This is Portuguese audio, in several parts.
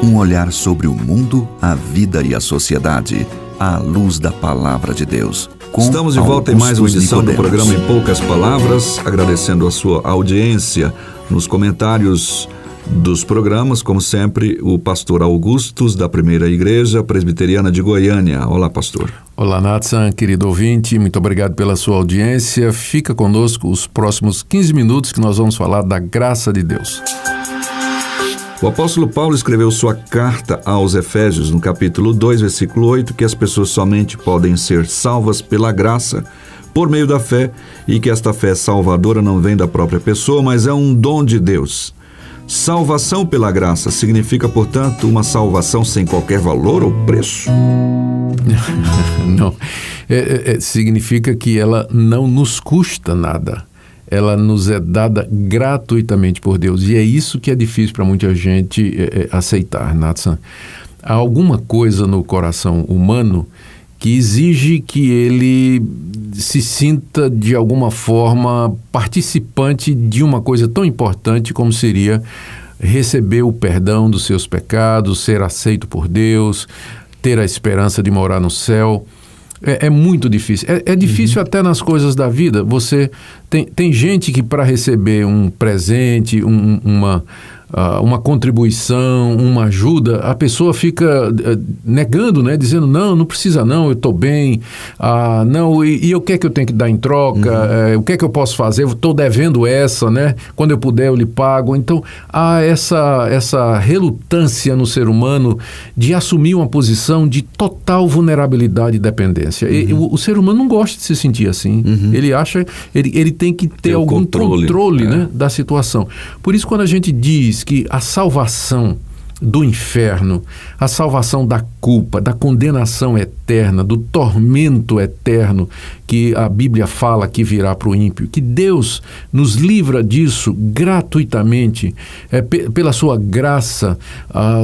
Um olhar sobre o mundo, a vida e a sociedade, à luz da Palavra de Deus. Estamos de volta em mais uma edição do programa Em Poucas Palavras, agradecendo a sua audiência nos comentários dos programas, como sempre, o pastor Augustus, da Primeira Igreja Presbiteriana de Goiânia. Olá, pastor. Olá, Nathan, querido ouvinte, muito obrigado pela sua audiência. Fica conosco os próximos 15 minutos que nós vamos falar da graça de Deus. O apóstolo Paulo escreveu sua carta aos Efésios, no capítulo 2, versículo 8, que as pessoas somente podem ser salvas pela graça, por meio da fé, e que esta fé salvadora não vem da própria pessoa, mas é um dom de Deus. Salvação pela graça significa, portanto, uma salvação sem qualquer valor ou preço? Não, significa que ela não nos custa nada. Ela nos é dada gratuitamente por Deus. E é isso que é difícil para muita gente aceitar, Nathan. Há alguma coisa no coração humano que exige que ele se sinta, de alguma forma, participante de uma coisa tão importante como seria receber o perdão dos seus pecados, ser aceito por Deus, ter a esperança de morar no céu. É muito difícil. É difícil até nas coisas da vida. Você tem gente que, para receber um presente, uma contribuição, uma ajuda, a pessoa fica negando, né? Dizendo, não precisa não, eu estou bem, não, e o que é que eu tenho que dar em troca? O que é que eu posso fazer? Eu estou devendo essa, né? Quando eu puder eu lhe pago. Então, há essa relutância no ser humano de assumir uma posição de total vulnerabilidade e dependência. O ser humano não gosta de se sentir assim. Ele acha, ele tem que ter algum controle né, da situação. Por isso, quando a gente diz que a salvação do inferno, a salvação da culpa, da condenação eterna, do tormento eterno que a Bíblia fala que virá para o ímpio, que Deus nos livra disso gratuitamente, pela sua graça,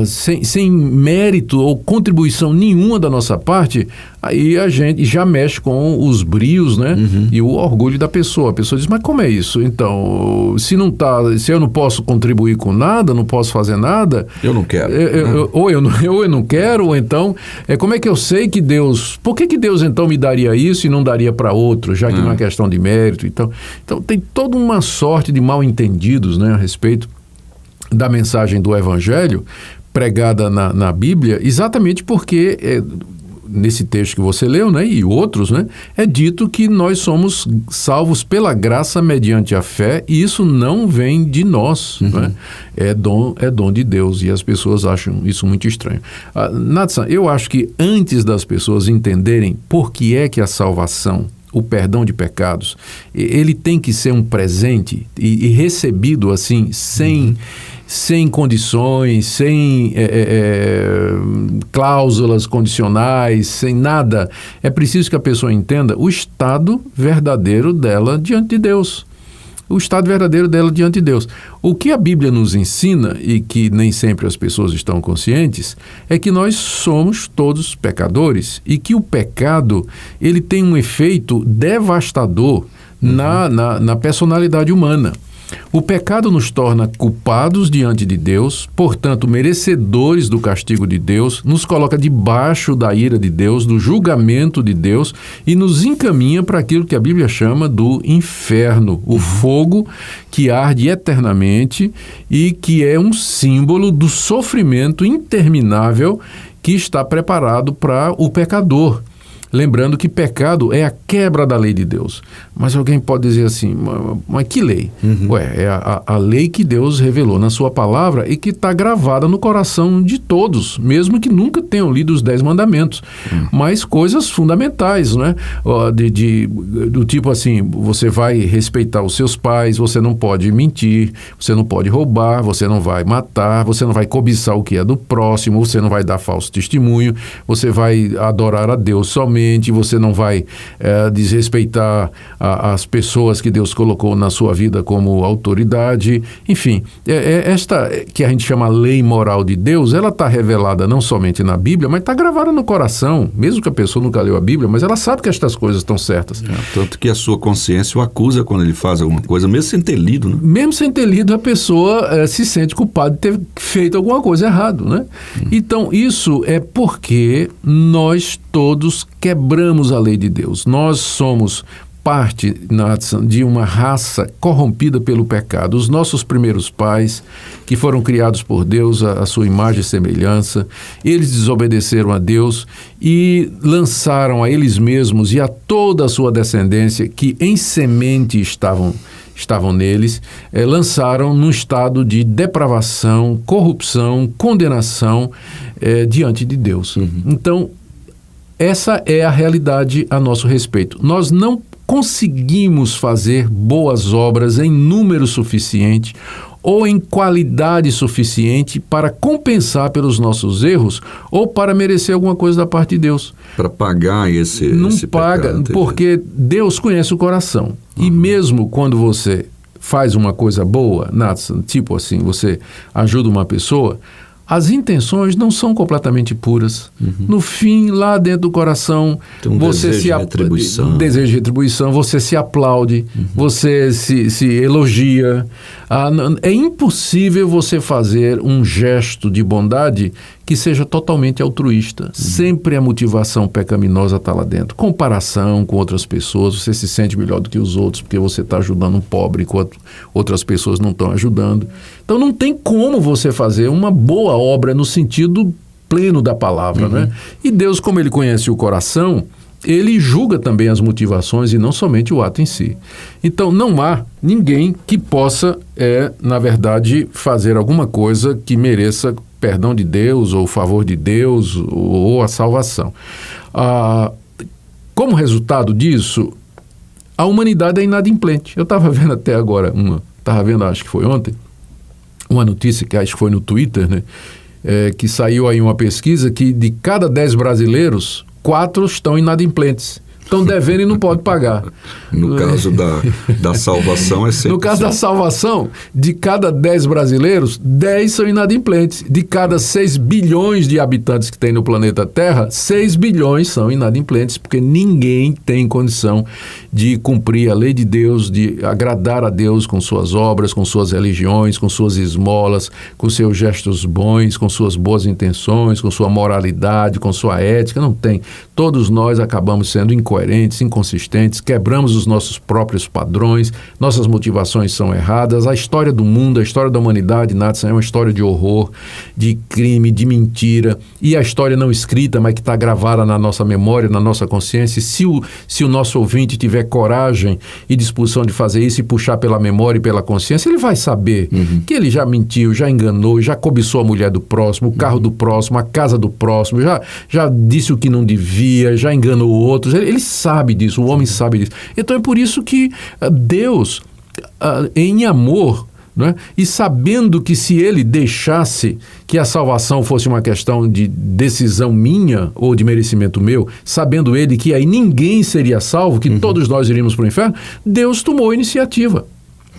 sem mérito ou contribuição nenhuma da nossa parte, aí a gente já mexe com os brios, né? E o orgulho da pessoa. A pessoa diz, mas como é isso? Então, se eu não posso contribuir com nada, não posso fazer nada... Eu não quero. Ou eu não quero, ou então, como é que eu sei que Deus... Por que Deus então me daria isso e não daria para outro, já que não é uma questão de mérito? Então, tem toda uma sorte de mal-entendidos, né, a respeito da mensagem do Evangelho pregada na Bíblia, exatamente porque... nesse texto que você leu, né, e outros, né, é dito que nós somos salvos pela graça mediante a fé, e isso não vem de nós, né? É dom de Deus, e as pessoas acham isso muito estranho. Nathan, eu acho que antes das pessoas entenderem por que é que a salvação, o perdão de pecados, ele tem que ser um presente e recebido assim, sem condições, sem cláusulas condicionais, sem nada. É preciso que a pessoa entenda o estado verdadeiro dela diante de Deus. O estado verdadeiro dela diante de Deus. O que a Bíblia nos ensina, e que nem sempre as pessoas estão conscientes, é que nós somos todos pecadores e que o pecado ele tem um efeito devastador na personalidade humana. O pecado nos torna culpados diante de Deus, portanto, merecedores do castigo de Deus, nos coloca debaixo da ira de Deus, do julgamento de Deus, e nos encaminha para aquilo que a Bíblia chama do inferno, o fogo que arde eternamente e que é um símbolo do sofrimento interminável que está preparado para o pecador. Lembrando que pecado é a quebra da lei de Deus. Mas alguém pode dizer assim, mas que lei? É a lei que Deus revelou na sua palavra e que está gravada no coração de todos, mesmo que nunca tenham lido os 10 mandamentos. Mas coisas fundamentais, né? Do tipo assim, você vai respeitar os seus pais, você não pode mentir, você não pode roubar, você não vai matar, você não vai cobiçar o que é do próximo, você não vai dar falso testemunho, você vai adorar a Deus somente moralmente, você não vai desrespeitar as pessoas que Deus colocou na sua vida como autoridade. Enfim, esta que a gente chama lei moral de Deus, ela está revelada não somente na Bíblia, mas está gravada no coração, mesmo que a pessoa nunca leu a Bíblia, mas ela sabe que estas coisas estão certas. Tanto que a sua consciência o acusa quando ele faz alguma coisa, mesmo sem ter lido, né? Mesmo sem ter lido, a pessoa se sente culpada de ter feito alguma coisa errada, né? Então, isso é porque nós todos quebramos a lei de Deus. Nós somos parte, Nathan, de uma raça corrompida pelo pecado. Os nossos primeiros pais, que foram criados por Deus, a sua imagem e semelhança, eles desobedeceram a Deus e lançaram a eles mesmos e a toda a sua descendência, que em semente estavam neles, lançaram num estado de depravação, corrupção, condenação diante de Deus. Então, essa é a realidade a nosso respeito. Nós não conseguimos fazer boas obras em número suficiente ou em qualidade suficiente para compensar pelos nossos erros ou para merecer alguma coisa da parte de Deus. Para pagar esse Não esse paga, pecado, porque Deus conhece o coração. E mesmo quando você faz uma coisa boa, Nathan, tipo assim, você ajuda uma pessoa, as intenções não são completamente puras. No fim, lá dentro do coração, tem um você desejo de retribuição. desejo de retribuição, você se aplaude, você se elogia. É impossível você fazer um gesto de bondade que seja totalmente altruísta. Sempre a motivação pecaminosa está lá dentro. Comparação com outras pessoas, você se sente melhor do que os outros porque você está ajudando um pobre enquanto outras pessoas não estão ajudando. Então não tem como você fazer uma boa obra no sentido pleno da palavra, né? E Deus, como Ele conhece o coração, Ele julga também as motivações e não somente o ato em si. Então não há ninguém que possa, na verdade, fazer alguma coisa que mereça perdão de Deus, ou favor de Deus, ou a salvação. Como resultado disso, a humanidade é inadimplente. Eu estava vendo até agora acho que foi ontem, uma notícia que acho que foi no Twitter, né? Que saiu aí uma pesquisa que de cada 10 brasileiros, 4 estão inadimplentes. Estão devendo e não podem pagar. No caso da salvação é 100%. No caso da salvação, de cada 10 brasileiros, 10 são inadimplentes. De cada 6 bilhões de habitantes que tem no planeta Terra, 6 bilhões são inadimplentes, porque ninguém tem condição de cumprir a lei de Deus, de agradar a Deus com suas obras, com suas religiões, com suas esmolas, com seus gestos bons, com suas boas intenções, com sua moralidade, com sua ética. Não tem. Todos nós acabamos sendo incoerentes, inconsistentes, quebramos os nossos próprios padrões, nossas motivações são erradas. A história do mundo, a história da humanidade, Nathan, é uma história de horror, de crime, de mentira, e a história não escrita, mas que está gravada na nossa memória, na nossa consciência. Se o nosso ouvinte tiver coragem e disposição de fazer isso e puxar pela memória e pela consciência, ele vai saber que ele já mentiu, já enganou, já cobiçou a mulher do próximo, o carro do próximo, a casa do próximo, já disse o que não devia, já enganou outros. Ele sabe disso, o homem sabe disso. Então é por isso que Deus, em amor, né, e sabendo que se Ele deixasse que a salvação fosse uma questão de decisão minha ou de merecimento meu, sabendo Ele que aí ninguém seria salvo, que todos nós iríamos para o inferno, Deus tomou a iniciativa.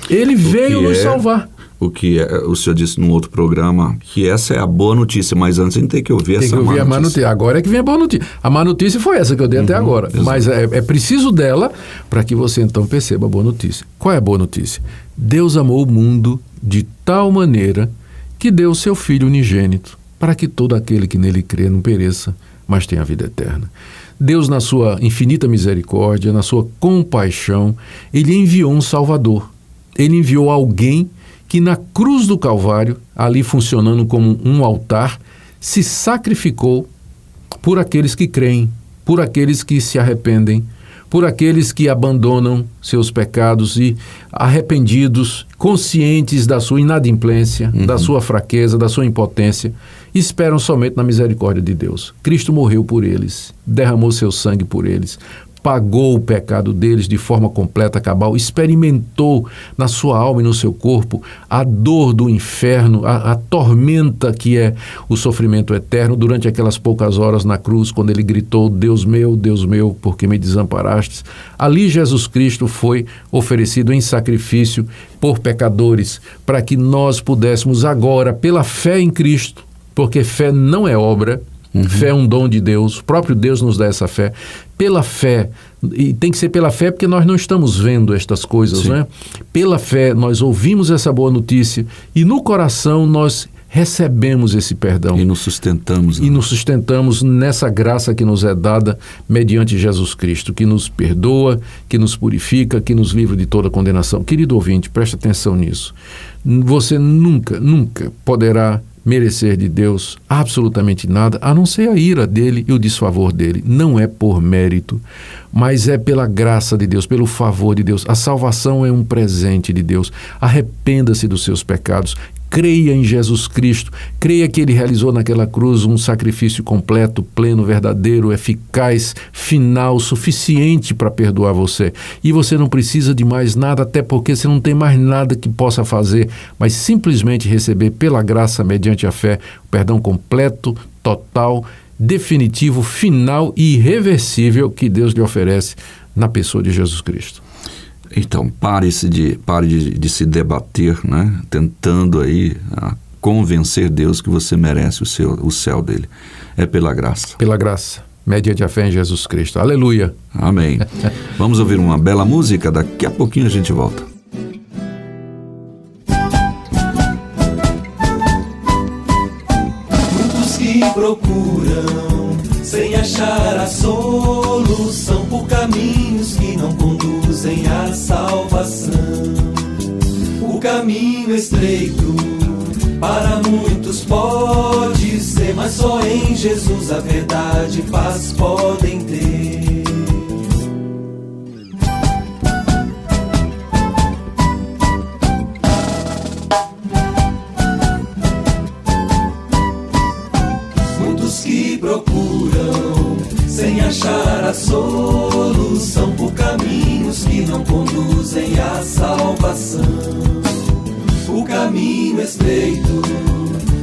Ele veio nos salvar. O que o senhor disse num outro programa, que essa é a boa notícia, mas antes a gente tem que ouvir essa má notícia. Agora é que vem a boa notícia. A má notícia foi essa que eu dei até agora, exato. Mas é preciso dela para que você então perceba a boa notícia. Qual é a boa notícia? Deus amou o mundo de tal maneira que deu o seu Filho unigênito, para que todo aquele que nele crê não pereça, mas tenha a vida eterna. Deus, na sua infinita misericórdia, na sua compaixão, Ele enviou um Salvador. Ele enviou alguém que na cruz do Calvário, ali funcionando como um altar, se sacrificou por aqueles que creem, por aqueles que se arrependem, por aqueles que abandonam seus pecados e arrependidos, conscientes da sua inadimplência, da sua fraqueza, da sua impotência, esperam somente na misericórdia de Deus. Cristo morreu por eles, derramou seu sangue por eles, pagou o pecado deles de forma completa, cabal, experimentou na sua alma e no seu corpo a dor do inferno, a tormenta que é o sofrimento eterno durante aquelas poucas horas na cruz, quando ele gritou: Deus meu, por que me desamparastes? Ali Jesus Cristo foi oferecido em sacrifício por pecadores, para que nós pudéssemos agora, pela fé em Cristo, porque fé não é obra, fé é um dom de Deus, o próprio Deus nos dá essa fé, pela fé, e tem que ser pela fé porque nós não estamos vendo estas coisas, né? Pela fé nós ouvimos essa boa notícia e no coração nós recebemos esse perdão. E nos sustentamos. E nos sustentamos nessa graça que nos é dada mediante Jesus Cristo, que nos perdoa, que nos purifica, que nos livra de toda condenação. Querido ouvinte, preste atenção nisso. Você nunca poderá merecer de Deus absolutamente nada, a não ser a ira dele e o desfavor dele. Não é por mérito, mas é pela graça de Deus, pelo favor de Deus. A salvação é um presente de Deus. Arrependa-se dos seus pecados. Creia em Jesus Cristo, creia que Ele realizou naquela cruz um sacrifício completo, pleno, verdadeiro, eficaz, final, suficiente para perdoar você. E você não precisa de mais nada, até porque você não tem mais nada que possa fazer, mas simplesmente receber pela graça, mediante a fé, o perdão completo, total, definitivo, final e irreversível que Deus lhe oferece na pessoa de Jesus Cristo. Então, pare de se debater, né? Tentando aí convencer Deus que você merece o céu dele. É pela graça. Pela graça, mediante a fé em Jesus Cristo. Aleluia. Amém. Vamos ouvir uma bela música, daqui a pouquinho a gente volta. Muitos que procuram sem achar a solução por caminhos que não conduzem à salvação. O caminho estreito para muitos pode ser, mas só em Jesus a verdade e paz podem ter. Muitos que procuram sem achar a solução por caminhos que não conduzem à salvação. O caminho estreito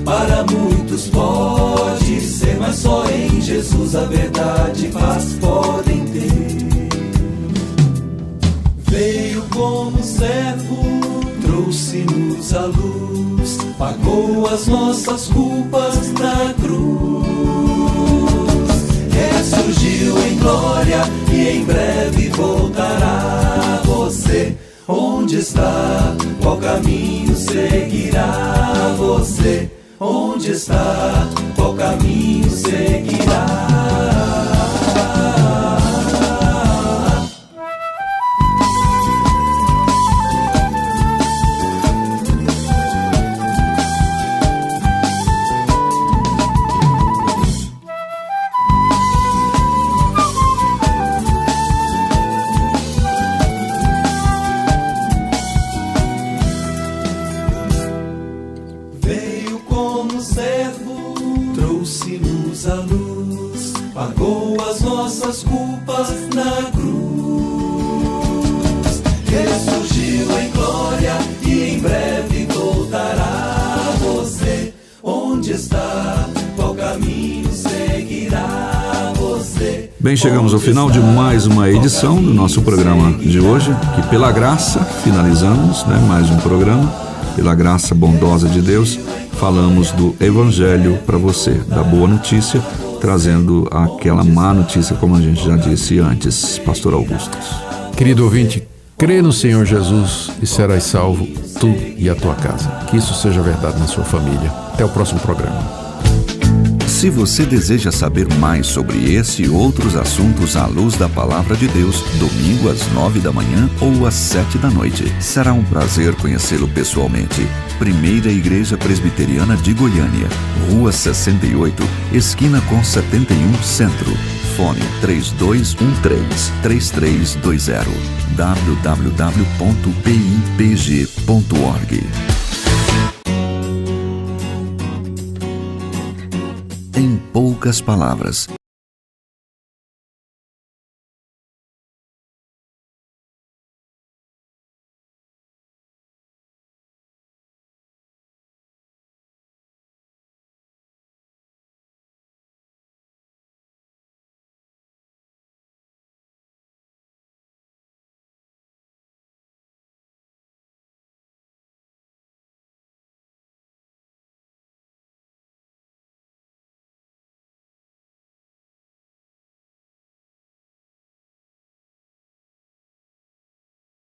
para muitos pode ser, mas só em Jesus a verdade e paz podem ter. Veio como servo, trouxe-nos a luz, pagou as nossas culpas na cruz. Ressurgiu em glória e em breve voltará. Você, onde está? Qual caminho seguirá? Você, onde está? Qual caminho seguirá? Trouxe-nos a luz, pagou as nossas culpas na cruz. Ressurgiu em glória e em breve voltará. Você, onde está? Qual caminho seguirá? Você. Bem, chegamos ao final de mais uma edição do nosso programa de hoje, que pela graça finalizamos, né, mais um programa, pela graça bondosa de Deus. Falamos do Evangelho para você, da boa notícia, trazendo aquela má notícia, como a gente já disse antes, Pastor Augusto. Querido ouvinte, crê no Senhor Jesus e serás salvo, tu e a tua casa. Que isso seja verdade na sua família. Até o próximo programa. Se você deseja saber mais sobre esse e outros assuntos à luz da Palavra de Deus, domingo às 9 da manhã ou às 7 da noite. Será um prazer conhecê-lo pessoalmente. Primeira Igreja Presbiteriana de Goiânia, Rua 68, esquina com 71 Centro. Fone 3213-3320 www.pipg.org. Em poucas palavras,